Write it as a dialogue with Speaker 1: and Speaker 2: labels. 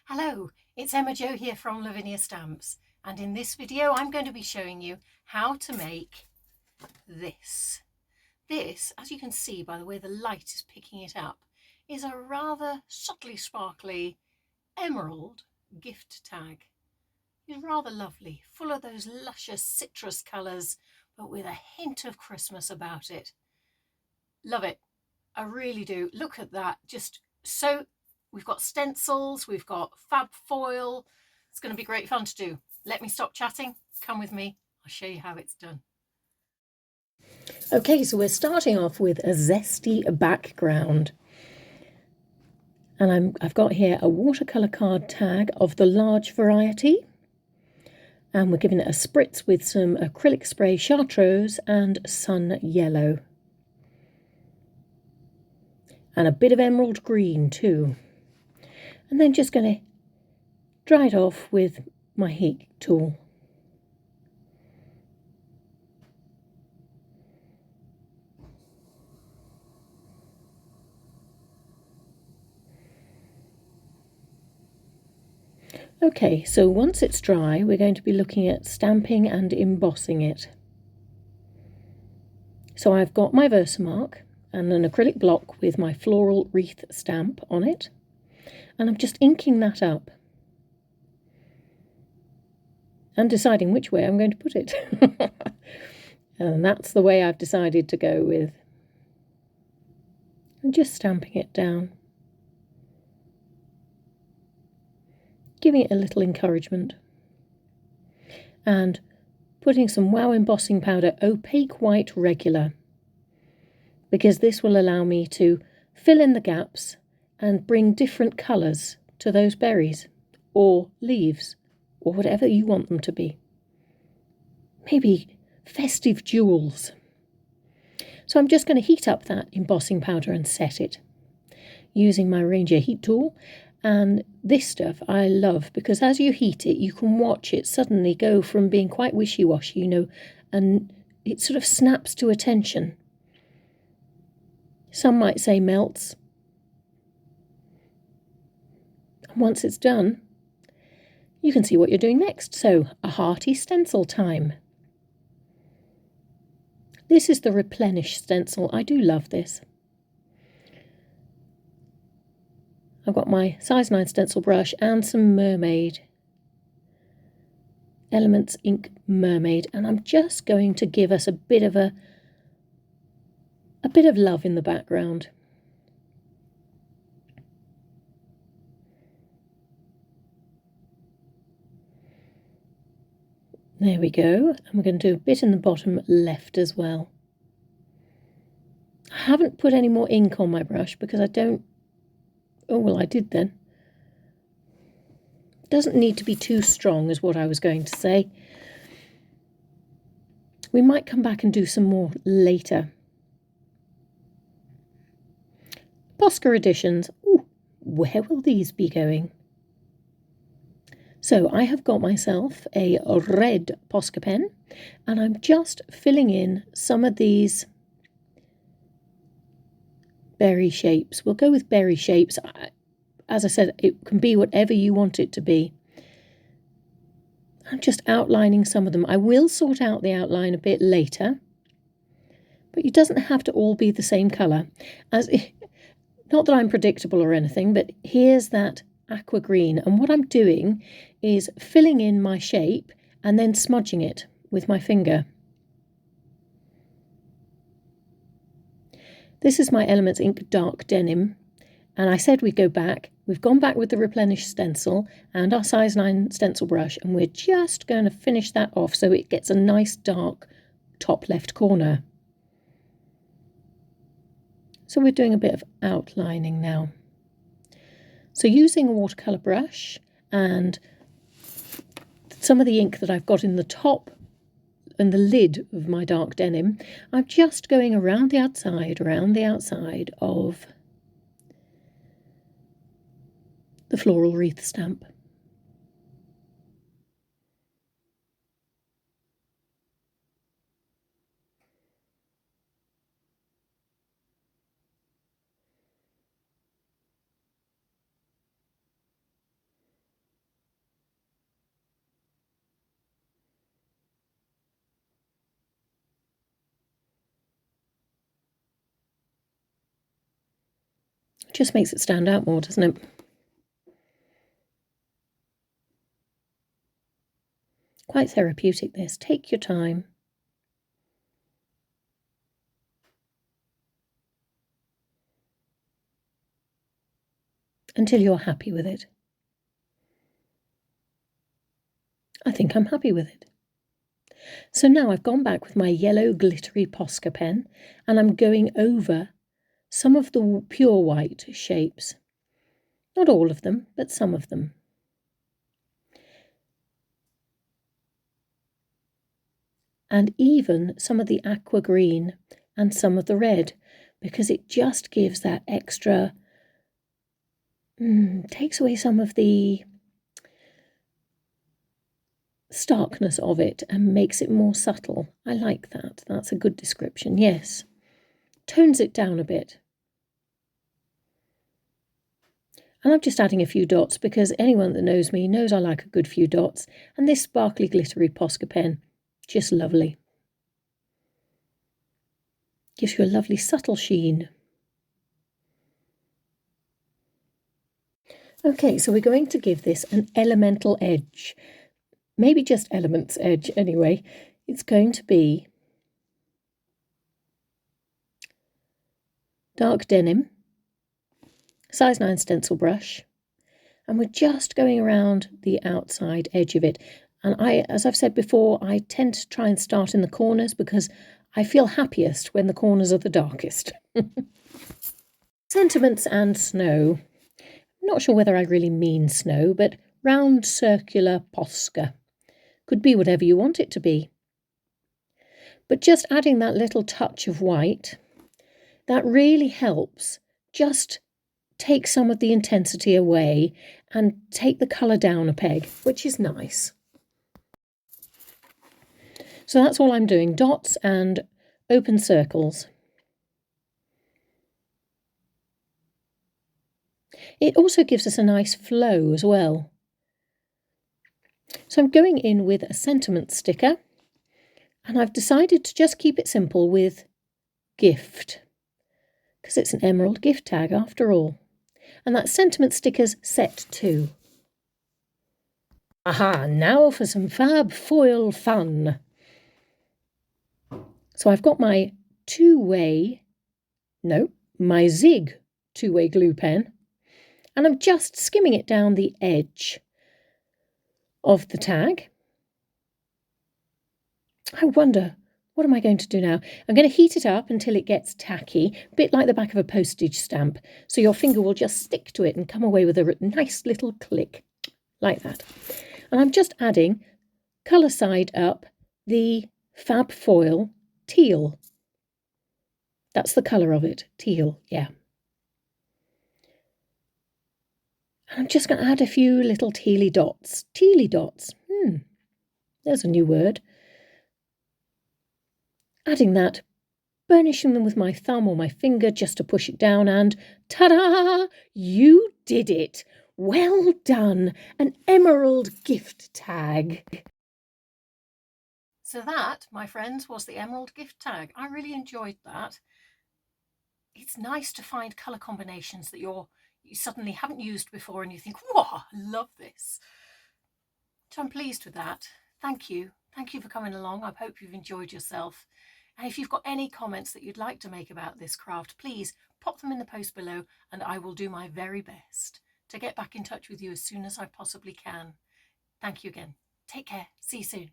Speaker 1: Hello, it's Emma Jo here from Lavinia Stamps, and in this video I'm going to be showing you how to make this. This, as you can see by the way the light is picking it up, is a rather subtly sparkly emerald gift tag. It's rather lovely, full of those luscious citrus colours, but with a hint of Christmas about it. Love it, I really do. Look at that, just so. We've got stencils, we've got fab foil. It's going to be great fun to do. Let me stop chatting, come with me, I'll show you how it's done. Okay, so we're starting off with a zesty background. And I've got here a watercolour card tag of the large variety. And we're giving it a spritz with some acrylic spray Chartreuse and sun yellow. And a bit of emerald green too. And then just going to dry it off with my heat tool. Okay, so once it's dry, we're going to be looking at stamping and embossing it. So I've got my Versamark and an acrylic block with my Floral Wreath stamp on it. And I'm just inking that up and deciding which way I'm going to put it. And that's the way I've decided to go with. I'm just stamping it down, giving it a little encouragement, and putting some Wow embossing powder, Opaque White Regular, because this will allow me to fill in the gaps and bring different colours to those berries or leaves or whatever you want them to be. Maybe festive jewels. So I'm just going to heat up that embossing powder and set it using my Ranger heat tool. And this stuff I love because as you heat it, you can watch it suddenly go from being quite wishy-washy, you know, and it sort of snaps to attention. Some might say melts. And once it's done, you can see what you're doing next. So, a hearty stencil time. This is the Replenish stencil. I do love this. I've got my size 9 stencil brush and some Mermaid Elements Ink Mermaid, and I'm just going to give us a bit of love in the background. There we go, and we're going to do a bit in the bottom left as well. I haven't put any more ink on my brush because I don't... Oh, well, I did then. It doesn't need to be too strong is what I was going to say. We might come back and do some more later. Posca editions. Ooh, where will these be going? So I have got myself a red Posca pen and I'm just filling in some of these berry shapes. We'll go with berry shapes. As I said, it can be whatever you want it to be. I'm just outlining some of them. I will sort out the outline a bit later, but it doesn't have to all be the same colour. Not that I'm predictable or anything, but here's that aqua green, and what I'm doing is filling in my shape and then smudging it with my finger. This is my Elements Ink Dark Denim, and I said we'd go back. We've gone back with the Replenish stencil and our size 9 stencil brush, and we're just going to finish that off so it gets a nice dark top left corner. So we're doing a bit of outlining now. So using a watercolour brush and some of the ink that I've got in the top and the lid of my dark denim, I'm just going around the outside of the Floral Wreath stamp. Just makes it stand out more, doesn't it? Quite therapeutic, this. Take your time. Until you're happy with it. I think I'm happy with it. So now I've gone back with my yellow glittery Posca pen and I'm going over some of the pure white shapes. Not all of them, but some of them. And even some of the aqua green and some of the red, because it just gives that extra, takes away some of the starkness of it and makes it more subtle. I like that. That's a good description, yes. Tones it down a bit. And I'm just adding a few dots because anyone that knows me knows I like a good few dots. And this sparkly glittery Posca pen, just lovely. Gives you a lovely subtle sheen. Okay, so we're going to give this an elemental edge. Maybe just elements edge anyway. It's going to be dark denim, size 9 stencil brush, and we're just going around the outside edge of it. And as I've said before, I tend to try and start in the corners because I feel happiest when the corners are the darkest. Sentiments and snow. I'm not sure whether I really mean snow, but round circular Posca. Could be whatever you want it to be. But just adding that little touch of white, that really helps just take some of the intensity away and take the colour down a peg, which is nice. So that's all I'm doing, dots and open circles. It also gives us a nice flow as well. So I'm going in with a sentiment sticker, and I've decided to just keep it simple with gift, because it's an emerald gift tag after all. And that sentiment stickers set 2. Aha, now for some fab foil fun. So I've got my my Zig two-way glue pen, and I'm just skimming it down the edge of the tag. I wonder, what am I going to do now? I'm going to heat it up until it gets tacky, a bit like the back of a postage stamp, so your finger will just stick to it and come away with a nice little click, like that. And I'm just adding, colour side up, the fab foil teal. That's the colour of it, teal, yeah. And I'm just going to add a few little tealy dots. Tealy dots, there's a new word. Adding that, burnishing them with my thumb or my finger just to push it down, and ta-da! You did it! Well done! An emerald gift tag. So that, my friends, was the emerald gift tag. I really enjoyed that. It's nice to find colour combinations that you suddenly haven't used before and you think, wow, I love this. So I'm pleased with that. Thank you. Thank you for coming along. I hope you've enjoyed yourself. And if you've got any comments that you'd like to make about this craft, please pop them in the post below and I will do my very best to get back in touch with you as soon as I possibly can. Thank you again. Take care. See you soon.